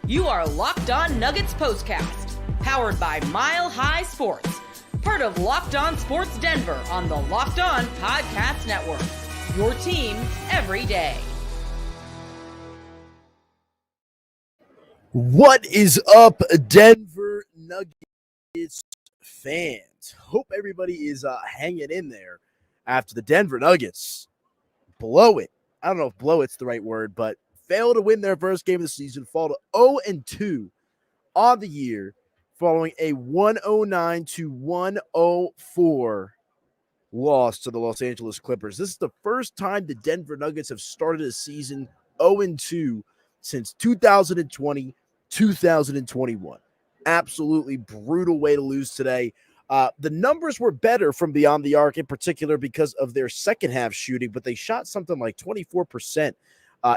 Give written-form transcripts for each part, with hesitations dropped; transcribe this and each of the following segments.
You are Locked On Nuggets POSTCAST, powered by Mile High Sports, part of Locked On Sports Denver on the Locked On Podcast Network. Your team every day. What is up, Denver Nuggets fans? Hope everybody is hanging in there after the Denver Nuggets blow it. I don't know if blow it's the right word, but fail to win their first game of the season, fall to 0-2 on the year, following a 109-104 loss to the Los Angeles Clippers. This is the first time the Denver Nuggets have started a season 0-2 since 2020, 2021. Absolutely brutal way to lose today. The numbers were better from beyond the arc, in particular because of their second half shooting, but they shot something like 24%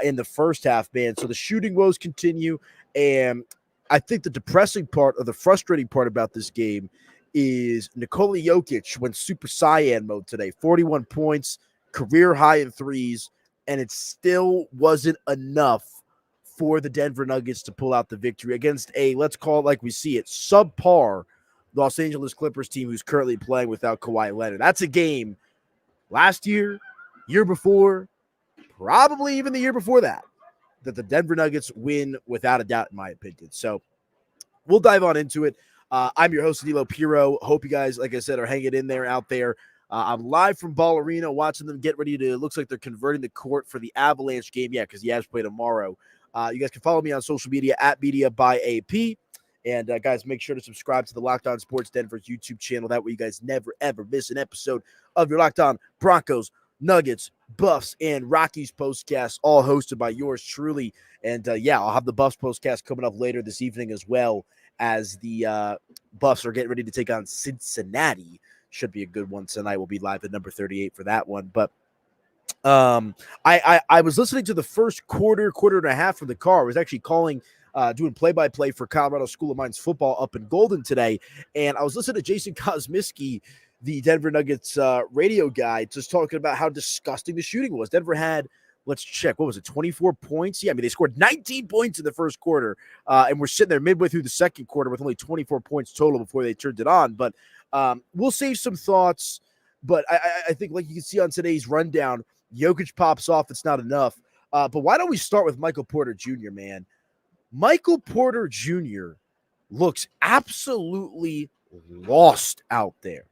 in the first half, man. So the shooting woes continue, and I think the depressing part or the frustrating part about this game is Nikola Jokic went Super Saiyan mode today. 41 points, career high in threes, and it still wasn't enough for the Denver Nuggets to pull out the victory against a, let's call it like we see it, subpar Los Angeles Clippers team who's currently playing without Kawhi Leonard. That's a game last year, year before, probably even the year before that the Denver Nuggets win without a doubt, in my opinion. So we'll dive on into it. I'm your host, Aniello Piro. Hope you guys, like I said, are hanging in there out there. I'm live from Ball Arena watching them get ready to, it looks like they're converting the court for the Avalanche game. Yeah, because the Avs play tomorrow. You guys can follow me on social media at Media by AP. And guys, make sure to subscribe to the Locked On Sports Denver's YouTube channel. That way you guys never, ever miss an episode of your Locked On Broncos, Nuggets, Buffs, and Rockies postcast, all hosted by yours truly. And I'll have the Buffs postcast coming up later this evening as well, as the Buffs are getting ready to take on Cincinnati. Should be a good one tonight. We'll be live at number 38 for that one. But I was listening to the first quarter and a half from the car. I was actually doing play-by-play for Colorado School of Mines football up in Golden today. And I was listening to Jason Kosmiski, the Denver Nuggets radio guy, just talking about how disgusting the shooting was. Denver had, let's check, what was it, 24 points? Yeah, I mean, they scored 19 points in the first quarter, and we're sitting there midway through the second quarter with only 24 points total before they turned it on. But we'll save some thoughts. But I think, like you can see on today's rundown, Jokic pops off. It's not enough. But why don't we start with Michael Porter Jr., man? Michael Porter Jr. looks absolutely lost out there.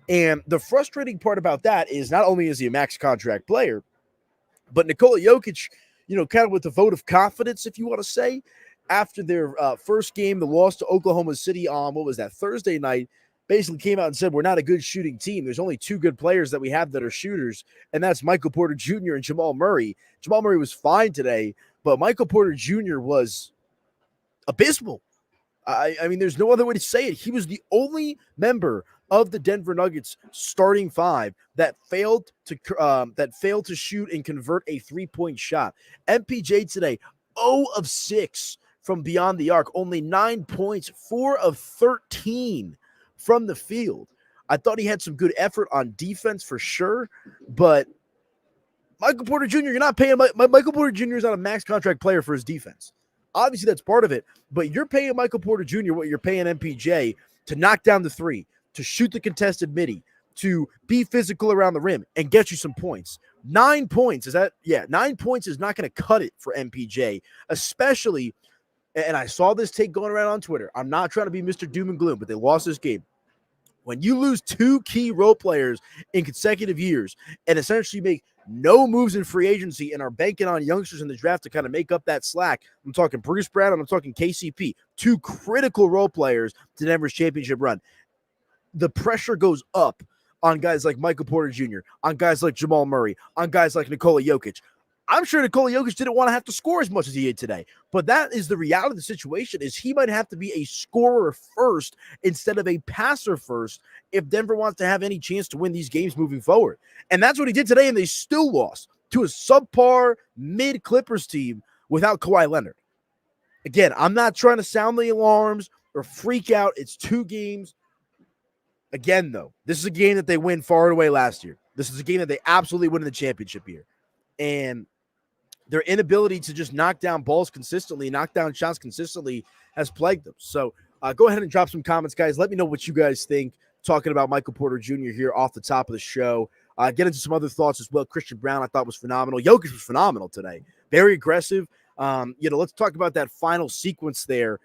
And the frustrating part about that is not only is he a max contract player, but Nikola Jokic, kind of with the vote of confidence, if you want to say, after their first game, the loss to Oklahoma City on, Thursday night, basically came out and said, we're not a good shooting team. There's only two good players that we have that are shooters, and that's Michael Porter Jr. and Jamal Murray. Jamal Murray was fine today, but Michael Porter Jr. was abysmal. I mean, there's no other way to say it. He was the only member of the Denver Nuggets starting five that failed to shoot and convert a three-point shot. MPJ today, 0 of 6 from beyond the arc, only 9 points, 4 of 13 from the field. I thought he had some good effort on defense for sure, but Michael Porter Jr., you're not paying Michael Porter Jr. is not a max contract player for his defense. Obviously, that's part of it, but you're paying Michael Porter Jr. what you're paying MPJ to knock down the three, to shoot the contested midi, to be physical around the rim and get you some points. 9 points, 9 points is not going to cut it for MPJ, especially, and I saw this take going around on Twitter. I'm not trying to be Mr. Doom and Gloom, but they lost this game. When you lose two key role players in consecutive years and essentially make no moves in free agency and are banking on youngsters in the draft to kind of make up that slack, I'm talking Bruce Brown and I'm talking KCP, two critical role players to Denver's championship run. The pressure goes up on guys like Michael Porter Jr., on guys like Jamal Murray, on guys like Nikola Jokic. I'm sure Nikola Jokic didn't want to have to score as much as he did today, but that is the reality of the situation, is he might have to be a scorer first instead of a passer first if Denver wants to have any chance to win these games moving forward. And that's what he did today, and they still lost to a subpar mid-Clippers team without Kawhi Leonard. Again, I'm not trying to sound the alarms or freak out. It's 2 games. Again, though, this is a game that they win far and away last year. This is a game that they absolutely win in the championship here. And their inability to just knock down balls consistently, knock down shots consistently has plagued them. So go ahead and drop some comments, guys. Let me know what you guys think talking about Michael Porter Jr. here off the top of the show. Get into some other thoughts as well. Christian Brown, I thought, was phenomenal. Jokic was phenomenal today. Very aggressive. Let's talk about that final sequence there.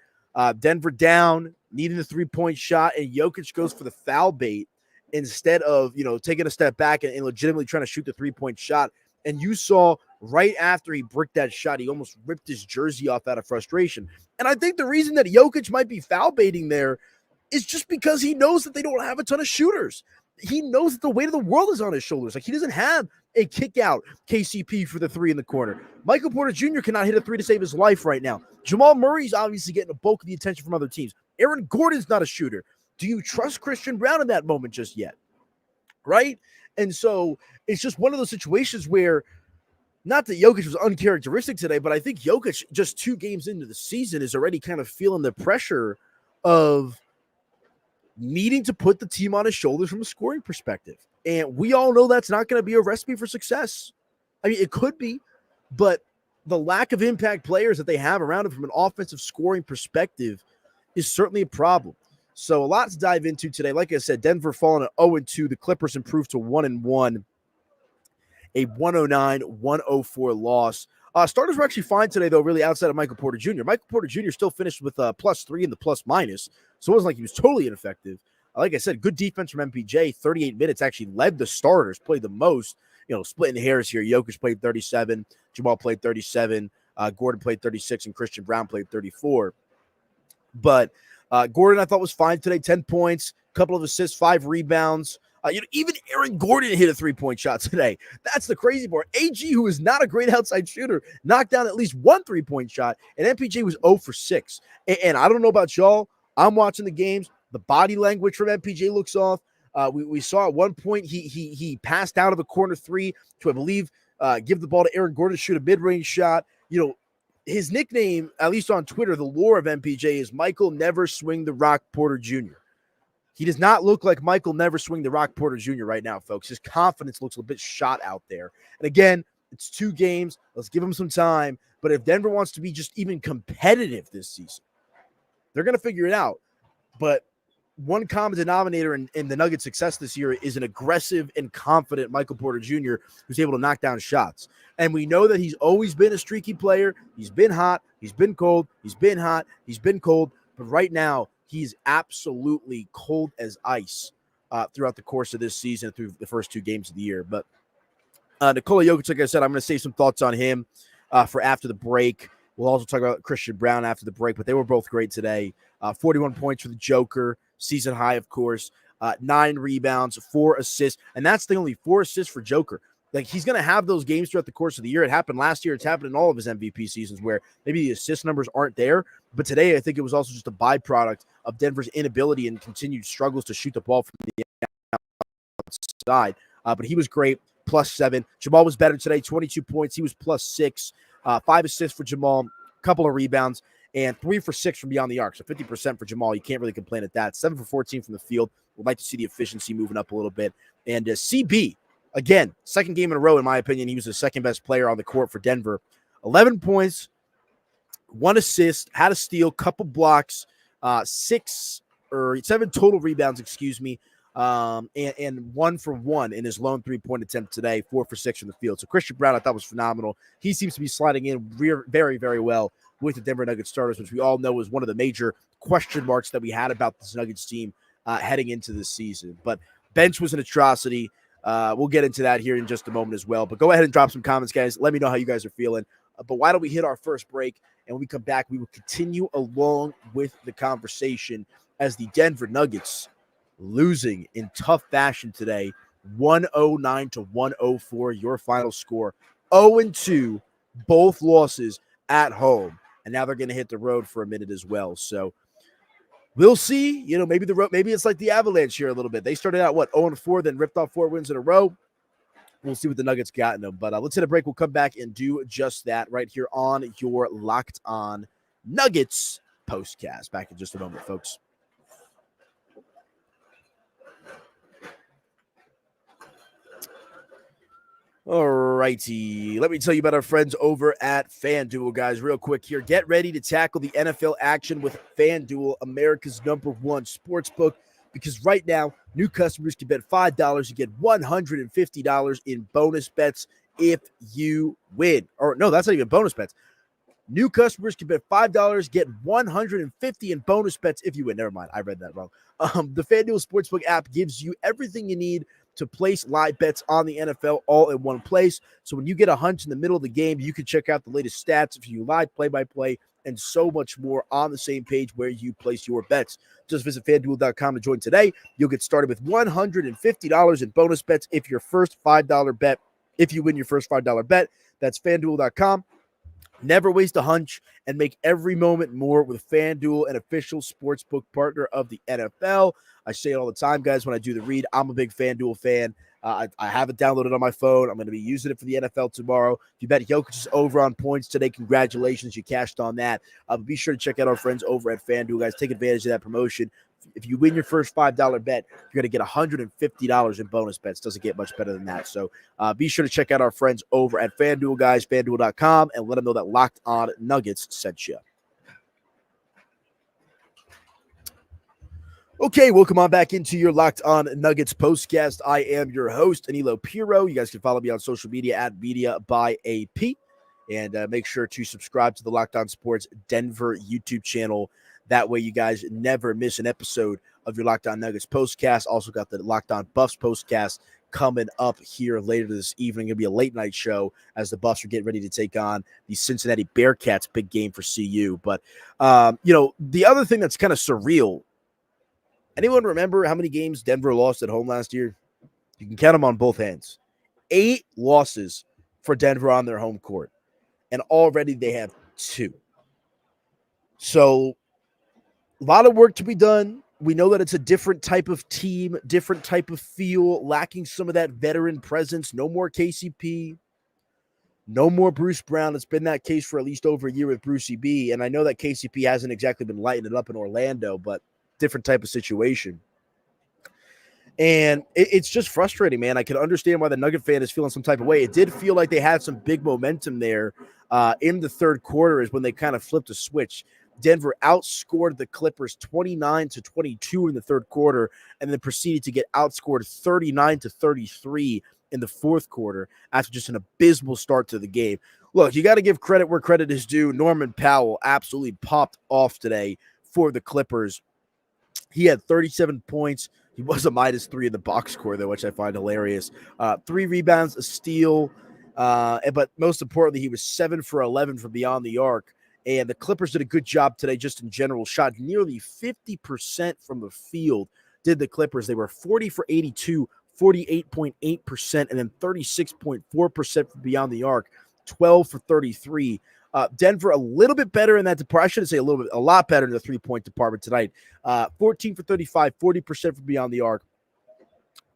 Denver down, needing the three-point shot, and Jokic goes for the foul bait instead of, taking a step back and legitimately trying to shoot the three-point shot. And you saw right after he bricked that shot, he almost ripped his jersey off out of frustration. And I think the reason that Jokic might be foul baiting there is just because he knows that they don't have a ton of shooters. He knows that the weight of the world is on his shoulders. Like, he doesn't have a kick out KCP for the three in the corner. Michael Porter Jr. cannot hit a three to save his life right now. Jamal Murray's obviously getting a bulk of the attention from other teams. Aaron Gordon's not a shooter. Do you trust Christian Brown in that moment just yet? Right? And so it's just one of those situations where, not that Jokic was uncharacteristic today, but I think Jokic, just 2 games into the season, is already kind of feeling the pressure of needing to put the team on his shoulders from a scoring perspective. And we all know that's not going to be a recipe for success. I mean, it could be, but the lack of impact players that they have around him from an offensive scoring perspective is certainly a problem. So a lot to dive into today. Like I said, Denver falling at 0-2. The Clippers improved to 1-1. A 109-104 loss. Starters were actually fine today, though, really outside of Michael Porter Jr. Michael Porter Jr. still finished with +3 in the plus-minus, so it wasn't like he was totally ineffective. Like I said, good defense from MPJ. 38 minutes, actually led the starters, played the most. Splitting hairs here. Jokic played 37, Jamal played 37, Gordon played 36, and Christian Brown played 34. But Gordon, I thought, was fine today. 10 points, couple of assists, 5 rebounds. Even Aaron Gordon hit a three-point shot today. That's the crazy part. AG, who is not a great outside shooter, knocked down at least 1 three-point shot, and MPJ was 0 for 6. And I don't know about y'all. I'm watching the games. The body language from MPJ looks off. We saw at one point he passed out of a corner 3 to, I believe, give the ball to Aaron Gordon to shoot a mid-range shot. His nickname, at least on Twitter, the lore of MPJ is Michael Never Swing the Rock Porter Jr. He does not look like Michael Never Swing the Rock Porter Jr. right now, folks. His confidence looks a bit shot out there. And again, it's 2 games. Let's give him some time. But if Denver wants to be just even competitive this season, they're going to figure it out. But one common denominator in the Nuggets' success this year is an aggressive and confident Michael Porter Jr. who's able to knock down shots. And we know that he's always been a streaky player. He's been hot. He's been cold. He's been hot. He's been cold. But right now, he's absolutely cold as ice throughout the course of this season, through the first 2 games of the year. But Nikola Jokic, like I said, I'm going to save some thoughts on him for after the break. We'll also talk about Christian Brown after the break, but they were both great today. 41 points for the Joker, season high, of course. 9 rebounds, 4 assists, and that's the only 4 assists for Joker. Like, he's going to have those games throughout the course of the year. It happened last year. It's happened in all of his MVP seasons where maybe the assist numbers aren't there. But today, I think it was also just a byproduct of Denver's inability and continued struggles to shoot the ball from the outside. But he was great, +7. Jamal was better today, 22 points. He was +6. 5 assists for Jamal, couple of rebounds, and 3 for 6 from beyond the arc. So 50% for Jamal. You can't really complain at that. 7 for 14 from the field. We'd like to see the efficiency moving up a little bit. And CB, again, second game in a row, in my opinion, he was the second best player on the court for Denver. 11 points, 1 assist, had a steal, couple blocks, 7 total rebounds, and 1 for 1 in his lone 3-point attempt today, 4 for 6 from the field. So Christian Brown, I thought, was phenomenal. He seems to be sliding in very, very well with the Denver Nuggets starters, which we all know is one of the major question marks that we had about this Nuggets team heading into this season. But bench was an atrocity. We'll get into that here in just a moment as well. But go ahead and drop some comments, guys. Let me know how you guys are feeling. But why don't we hit our first break, and when we come back, we will continue along with the conversation as the Denver Nuggets losing in tough fashion today, 109-104, your final score. 0-2, both losses at home. And now they're going to hit the road for a minute as well. So we'll see. Maybe it's like the Avalanche here a little bit. They started out, 0-4, then ripped off 4 wins in a row. We'll see what the Nuggets got in them. But let's hit a break. We'll come back and do just that right here on your Locked On Nuggets postcast. Back in just a moment, folks. All righty. Let me tell you about our friends over at FanDuel, guys, real quick here. Get ready to tackle the NFL action with FanDuel, America's #1 sportsbook, because right now, new customers can bet $5 and get $150 in bonus bets if you win. Or no, that's not even bonus bets. New customers can bet $5, get $150 in bonus bets if you win. Never mind, I read that wrong. The FanDuel Sportsbook app gives you everything you need to place live bets on the NFL all in one place. So when you get a hunch in the middle of the game, you can check out the latest stats, if you live play-by-play, and so much more on the same page where you place your bets. Just visit FanDuel.com to join today. You'll get started with $150 in bonus bets if your first $5 bet, if you win your first $5 bet. That's FanDuel.com. Never waste a hunch and make every moment more with FanDuel, an official sportsbook partner of the NFL. I say it all the time, guys, when I do the read. I'm a big FanDuel fan. I have it downloaded on my phone. I'm going to be using it for the NFL tomorrow. If you bet Jokic is over on points today, congratulations. You cashed on that. But be sure to check out our friends over at FanDuel, guys. Take advantage of that promotion. If you win your first $5 bet, you're going to get $150 in bonus bets. Doesn't get much better than that. So be sure to check out our friends over at FanDuel, guys, FanDuel.com, and let them know that Locked On Nuggets sent you. Okay, welcome on back into your Locked On Nuggets postcast. I am your host, Aniello Piro. You guys can follow me on social media at Media by AP. And make sure to subscribe to the Locked On Sports Denver YouTube channel. That way you guys never miss an episode of your Locked On Nuggets postcast. Also got the Locked On Buffs postcast coming up here later this evening. It'll be a late night show as the Buffs are getting ready to take on the Cincinnati Bearcats. Big game for CU. But, the other thing that's kind of surreal, anyone remember how many games Denver lost at home last year? You can count them on both hands. 8 losses for Denver on their home court. And already they have 2. So a lot of work to be done. We know that it's a different type of team, different type of feel, lacking some of that veteran presence. No more KCP, no more Bruce Brown. It's been that case for at least over a year with Brucey B. And I know that KCP hasn't exactly been lighting it up in Orlando, but different type of situation. And it's just frustrating, man. I can understand why the Nugget fan is feeling some type of way. It did feel like they had some big momentum there in the third quarter is when they kind of flipped a switch. Denver outscored the Clippers 29-22 in the third quarter and then proceeded to get outscored 39-33 in the fourth quarter after just an abysmal start to the game. Look, you got to give credit where credit is due. Norman Powell absolutely popped off today for the Clippers. He had 37 points. He was a -3 in the box score, though, which I find hilarious. 3 rebounds, a steal, but most importantly, he was 7 for 11 from beyond the arc. And the Clippers did a good job today just in general. Shot nearly 50% from the field, did the Clippers. They were 40 for 82, 48.8%, and then 36.4% from beyond the arc, 12 for 33. Denver a little bit better in that department. I shouldn't say a lot better in the three-point department tonight. 14 for 35, 40% from beyond the arc.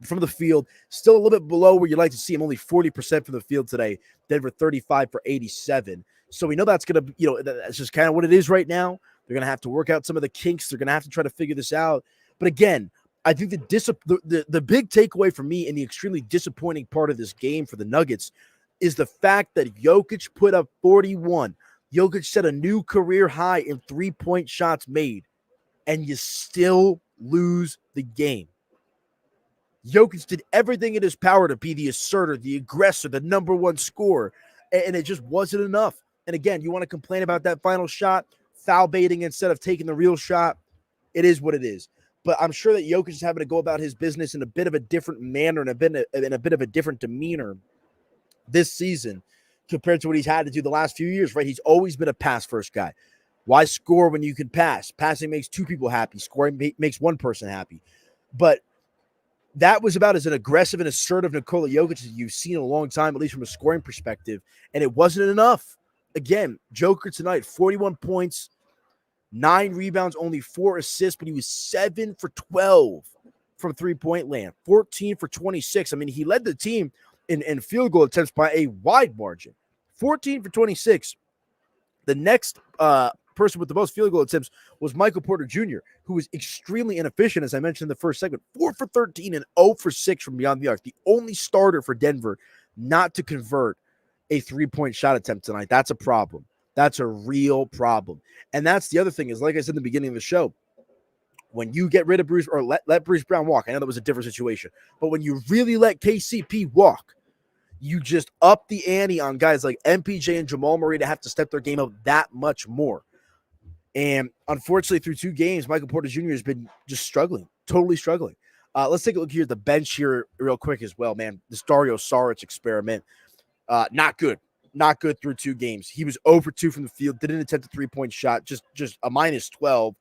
From the field, still a little bit below where you'd like to see him, only 40% from the field today. Denver 35 for 87. So we know that's going to, that's just kind of what it is right now. They're going to have to work out some of the kinks. They're going to have to try to figure this out. But again, I think the big takeaway for me and the extremely disappointing part of this game for the Nuggets is the fact that Jokic put up 41. Jokic set a new career high in three-point shots made, and you still lose the game. Jokic did everything in his power to be the asserter, the aggressor, the number one scorer, and it just wasn't enough. And again, you want to complain about that final shot, foul baiting instead of taking the real shot. It is what it is. But I'm sure that Jokic is having to go about his business in a bit of a different manner and in a bit of a different demeanor this season compared to what he's had to do the last few years, right? He's always been a pass-first guy. Why score when you can pass? Passing makes 2 people happy. Scoring makes 1 person happy. But that was about as an aggressive and assertive Nikola Jokic as you've seen in a long time, at least from a scoring perspective, and it wasn't enough. Again, Joker tonight, 41 points, 9 rebounds, only 4 assists, but he was 7 for 12 from three-point land, 14 for 26. I mean, he led the team in field goal attempts by a wide margin, 14 for 26. The next person with the most field goal attempts was Michael Porter Jr., who was extremely inefficient, as I mentioned in the first segment, 4 for 13 and 0 for 6 from beyond the arc. The only starter for Denver not to convert a 3-point shot attempt tonight. That's a problem. That's a real problem. And that's the other thing is, like I said in the beginning of the show, when you get rid of Bruce or let Bruce Brown walk, I know that was a different situation, but when you really let KCP walk, you just up the ante on guys like MPJ and Jamal Murray to have to step their game up that much more. And unfortunately, through 2 games, Michael Porter Jr. has been just struggling, totally struggling. Let's take a look here at the bench here real quick as well, man. This Dario Saric experiment, not good. Not good through 2 games. He was 0 for 2 from the field, didn't attempt a 3-point shot, just a -12.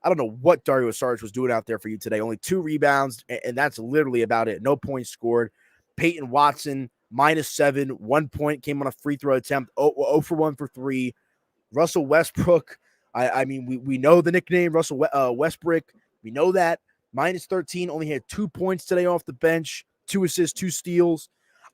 I don't know what Dario Saric was doing out there for you today. Only 2 rebounds, and that's literally about it. No points scored. Peyton Watson, -7, 1 point, came on a free throw attempt, 0 for 1 for 3. Russell Westbrook, I mean, we know the nickname, Russell Westbrook. We know that. -13, only had 2 points today off the bench, 2 assists, 2 steals.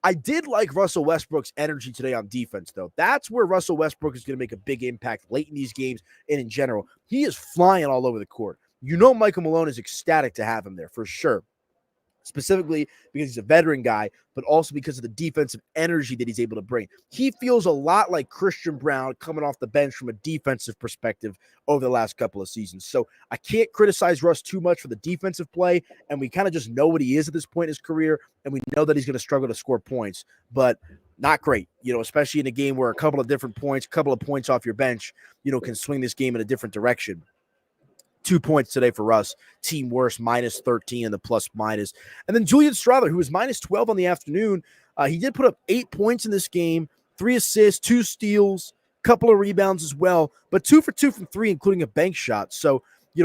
I did like Russell Westbrook's energy today on defense, though. That's where Russell Westbrook is going to make a big impact late in these games and in general. He is flying all over the court. You know Michael Malone is ecstatic to have him there, for sure. Specifically because he's a veteran guy, but also because of the defensive energy that he's able to bring. He feels a lot like Christian Brown coming off the bench from a defensive perspective over the last couple of seasons. So I can't criticize Russ too much for the defensive play, and we kind of just know what he is at this point in his career, and we know that he's going to struggle to score points, but not great, especially in a game where a couple of different points, a couple of points off your bench, can swing this game in a different direction. 2 points today for Russ. Team worst, -13 and the plus-minus. And then Julian Strawther, who was -12 on the afternoon. He did put up 8 points in this game, 3 assists, 2 steals, couple of rebounds as well, but 2 for 2 from 3, including a bank shot. So,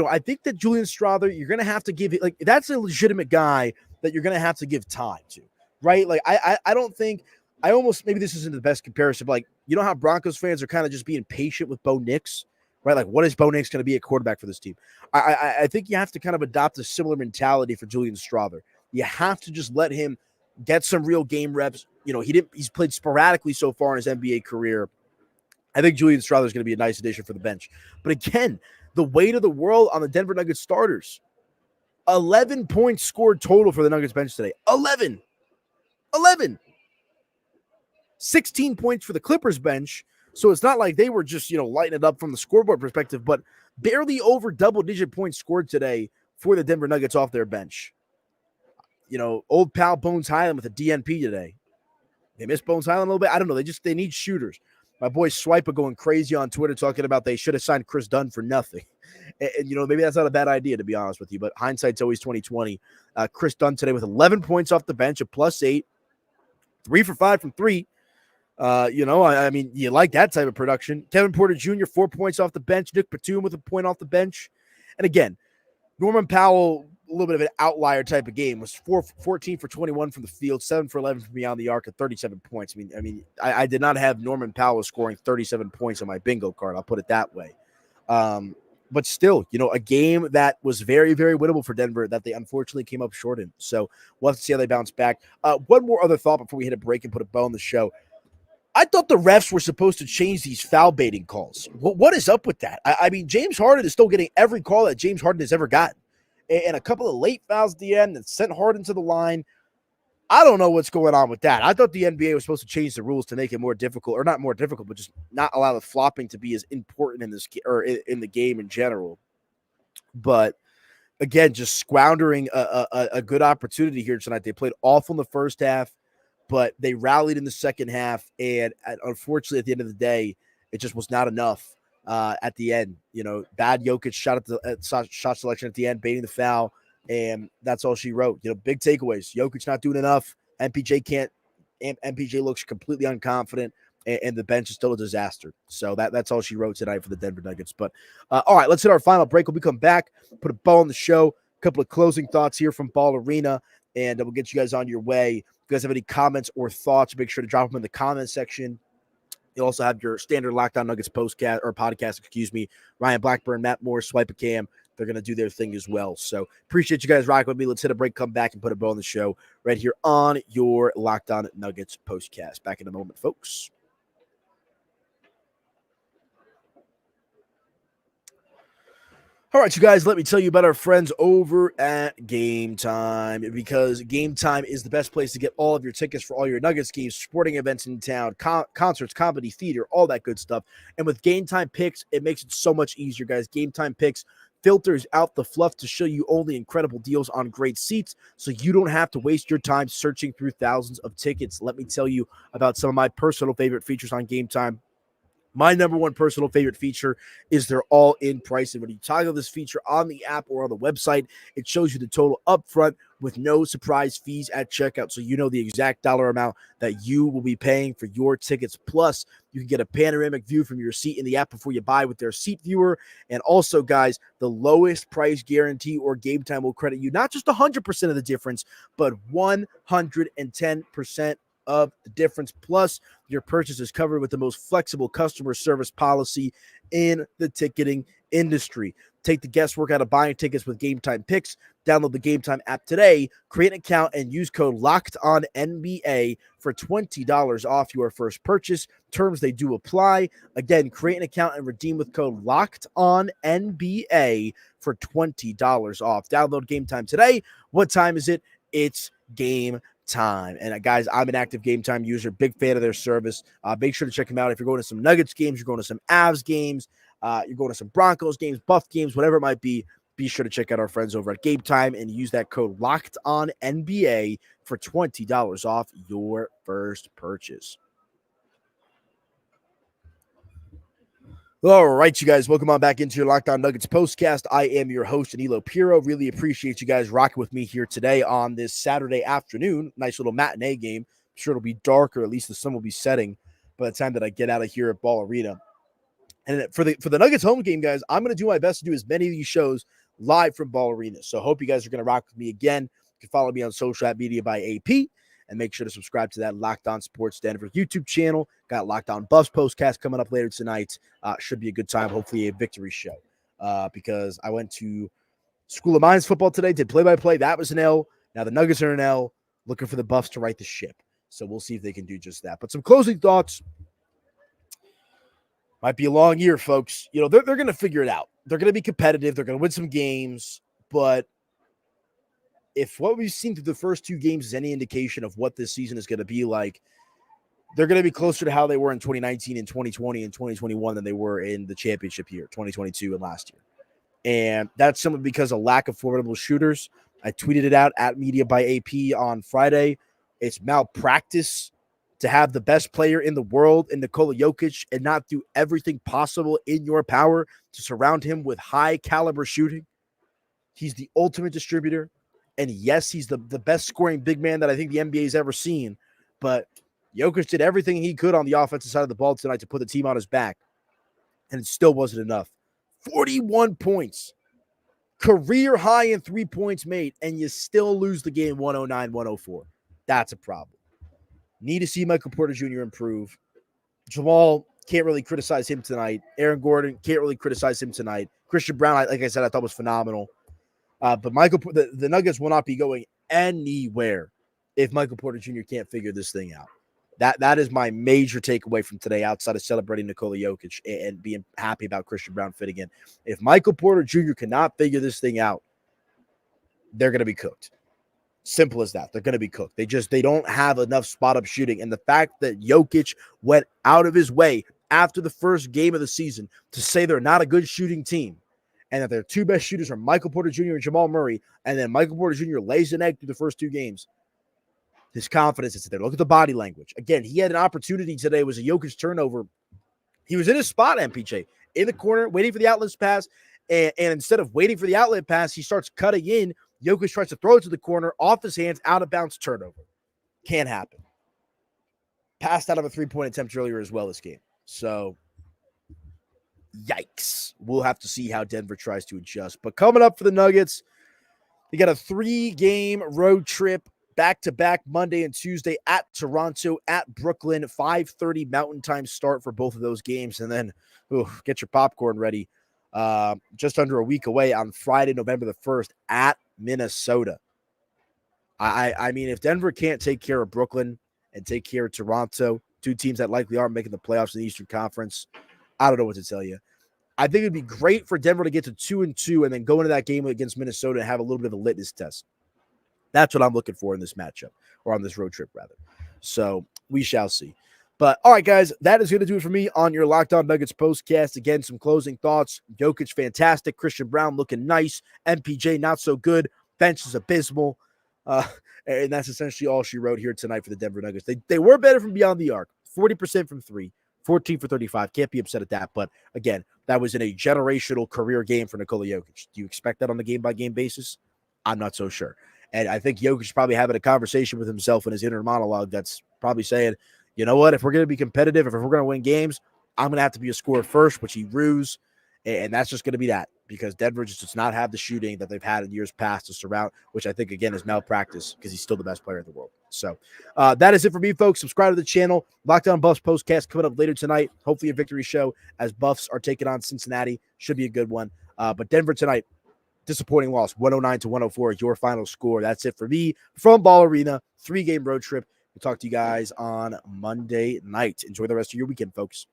I think that Julian Strawther, you're going to have to give it, that's a legitimate guy that you're going to have to give time to, right? I don't think, maybe this isn't the best comparison, but how Broncos fans are kind of just being patient with Bo Nix, right? What is Bo Nix going to be at quarterback for this team? I think you have to kind of adopt a similar mentality for Julian Strawther. You have to just let him get some real game reps. He's played sporadically so far in his NBA career. I think Julian Strawther is going to be a nice addition for the bench. But again, the weight of the world on the Denver Nuggets starters. 11 points scored total for the Nuggets bench today. 11. 16 points for the Clippers bench. So it's not like they were just, lighting it up from the scoreboard perspective, but barely over double-digit points scored today for the Denver Nuggets off their bench. Old pal Bones Highland with a DNP today. They miss Bones Highland a little bit. I don't know. They need shooters. My boy Swiper going crazy on Twitter talking about they should have signed Chris Dunn for nothing. And maybe that's not a bad idea, to be honest with you, but hindsight's always 20/20. Chris Dunn today with 11 points off the bench, a +8, 3 for 5 from 3. I mean, you like that type of production. Kevin Porter Jr., 4 points off the bench. Nick Batum with a point off the bench. And again, Norman Powell, a little bit of an outlier type of game, was 14 for 21 from the field, 7 for 11 from beyond the arc at 37 points. I did not have Norman Powell scoring 37 points on my bingo card. I'll put it that way. But still, a game that was very, very winnable for Denver that they unfortunately came up short in. So we'll have to see how they bounce back. One more other thought before we hit a break and put a bow on the show. I thought the refs were supposed to change these foul baiting calls. What is up with that? I mean, James Harden is still getting every call that James Harden has ever gotten. And a couple of late fouls at the end that sent Harden to the line. I don't know what's going on with that. I thought the NBA was supposed to change the rules to make it more difficult, or not more difficult, but just not allow the flopping to be as important in this or in the game in general. But again, just squandering a good opportunity here tonight. They played awful in the first half, but they rallied in the second half, and unfortunately, at the end of the day, it just was not enough at the end. Bad Jokic shot at shot selection at the end, baiting the foul, and that's all she wrote. Big takeaways. Jokic not doing enough. MPJ looks completely unconfident, and the bench is still a disaster. So that's all she wrote tonight for the Denver Nuggets. But all right, let's hit our final break. When we come back, put a bow on the show. A couple of closing thoughts here from Ball Arena, and we'll get you guys on your way. If you guys have any comments or thoughts, make sure to drop them in the comment section. You'll also have your standard Locked On Nuggets podcast, Ryan Blackburn, Matt Moore, Swipe a Cam. They're going to do their thing as well. So appreciate you guys rocking with me. Let's hit a break, come back, and put a bow on the show right here on your Locked On Nuggets postcast. Back in a moment, folks. All right, you guys, let me tell you about our friends over at Game Time, because Game Time is the best place to get all of your tickets for all your Nuggets games, sporting events in town, concerts, comedy, theater, all that good stuff. And with Game Time Picks, it makes it so much easier, guys. Game Time Picks filters out the fluff to show you only incredible deals on great seats, so you don't have to waste your time searching through thousands of tickets. Let me tell you about some of my personal favorite features on Game Time. My number one personal favorite feature is their all-in pricing. When you toggle this feature on the app or on the website, it shows you the total upfront with no surprise fees at checkout, so you know the exact dollar amount that you will be paying for your tickets. Plus, you can get a panoramic view from your seat in the app before you buy with their seat viewer. And also, guys, the lowest price guarantee or Game Time will credit you not just 100% of the difference, but 110% of the difference. Plus, your purchase is covered with the most flexible customer service policy in the ticketing industry. Take the guesswork out of buying tickets with Game Time Picks. Download the Game Time app today, create an account, and use code LOCKEDONNBA for $20 off your first purchase. Terms, they do apply. Again, create an account and redeem with code LOCKEDONNBA for $20 off. Download Game Time today. What time is it? It's game time. And guys, I'm an active Game Time user, big fan of their service. Make sure to check them out if you're going to some Nuggets games, you're going to some Avs games, you're going to some Broncos games, Buff games, whatever it might be. Be sure to check out our friends over at Game Time and use that code LOCKEDONNBA for $20 off your first purchase. All right, you guys, welcome on back into your Locked On Nuggets postcast. I am your host, Aniello Piro. Really appreciate you guys rocking with me here today on this Saturday afternoon. Nice little matinee game. I'm sure it'll be dark, or at least the sun will be setting by the time that I get out of here at Ball Arena. And for the Nuggets home game, guys, I'm going to do my best to do as many of these shows live from Ball Arena. So I hope you guys are going to rock with me again. You can follow me on social media by AP. And make sure to subscribe to that Locked On Sports Denver YouTube channel. Got Locked On Buffs postcast coming up later tonight. Should be a good time, hopefully a victory show. Because I went to School of Mines football today, did play-by-play. That was an L. Now the Nuggets are an L. Looking for the Buffs to right the ship. So we'll see if they can do just that. But some closing thoughts. Might be a long year, folks. You know, they're going to figure it out. They're going to be competitive. They're going to win some games. But if what we've seen through the first two games is any indication of what this season is going to be like, they're going to be closer to how they were in 2019 and 2020 and 2021 than they were in the championship year, 2022 and last year. And that's simply because of lack of formidable shooters. I tweeted it out at Media by AP on Friday. It's malpractice to have the best player in the world in Nikola Jokic and not do everything possible in your power to surround him with high caliber shooting. He's the ultimate distributor. And yes, he's the best scoring big man that I think the NBA has ever seen. But Jokic did everything he could on the offensive side of the ball tonight to put the team on his back. And it still wasn't enough. 41 points. Career high in 3 points made. And you still lose the game 109-104. That's a problem. Need to see Michael Porter Jr. improve. Jamal, can't really criticize him tonight. Aaron Gordon, can't really criticize him tonight. Christian Brown, like I said, I thought was phenomenal. But the Nuggets will not be going anywhere if Michael Porter Jr. can't figure this thing out. That is my major takeaway from today, outside of celebrating Nikola Jokic and being happy about Christian Brown fitting in. If Michael Porter Jr. cannot figure this thing out, they're going to be cooked. Simple as that. They're going to be cooked. They don't have enough spot-up shooting. And the fact that Jokic went out of his way after the first game of the season to say they're not a good shooting team, and that their two best shooters are Michael Porter Jr. and Jamal Murray, and then Michael Porter Jr. lays an egg through the first two games, his confidence is there. Look at the body language. Again, he had an opportunity today. It was a Jokic turnover. He was in his spot, MPJ, in the corner, waiting for the outlet pass, and instead of waiting for the outlet pass, he starts cutting in. Jokic tries to throw it to the corner, off his hands, out of bounds, turnover. Can't happen. Passed out of a three-point attempt earlier as well this game. So, yikes. We'll have to see how Denver tries to adjust. But coming up for the Nuggets, they got a 3-game road trip, back-to-back Monday and Tuesday at Toronto, at Brooklyn, 5:30 Mountain Time start for both of those games. And then, get your popcorn ready. Just under a week away on Friday, November the 1st at Minnesota. I mean, if Denver can't take care of Brooklyn and take care of Toronto, two teams that likely aren't making the playoffs in the Eastern Conference, I don't know what to tell you. I think it'd be great for Denver to get to 2-2 and then go into that game against Minnesota and have a little bit of a litmus test. That's what I'm looking for in this matchup, or on this road trip, rather. So we shall see. But all right, guys, that is going to do it for me on your Locked On Nuggets postcast. Again, some closing thoughts. Jokic, fantastic. Christian Brown looking nice. MPJ, not so good. Bench is abysmal. And that's essentially all she wrote here tonight for the Denver Nuggets. They were better from beyond the arc. 40% from 3, 14 for 35. Can't be upset at that. But again, that was in a generational career game for Nikola Jokic. Do you expect that on a game-by-game basis? I'm not so sure. And I think Jokic is probably having a conversation with himself in his inner monologue that's probably saying, you know what, if we're going to be competitive, if we're going to win games, I'm going to have to be a scorer first, which he rues. And that's just going to be that, because Denver just does not have the shooting that they've had in years past to surround, which I think, again, is malpractice because he's still the best player in the world. So that is it for me, folks. Subscribe to the channel. Locked On Buffs postcast coming up later tonight. Hopefully a victory show as Buffs are taking on Cincinnati. Should be a good one. But Denver tonight, disappointing loss, 109-104 is your final score. That's it for me from Ball Arena, 3-game road trip. We'll talk to you guys on Monday night. Enjoy the rest of your weekend, folks.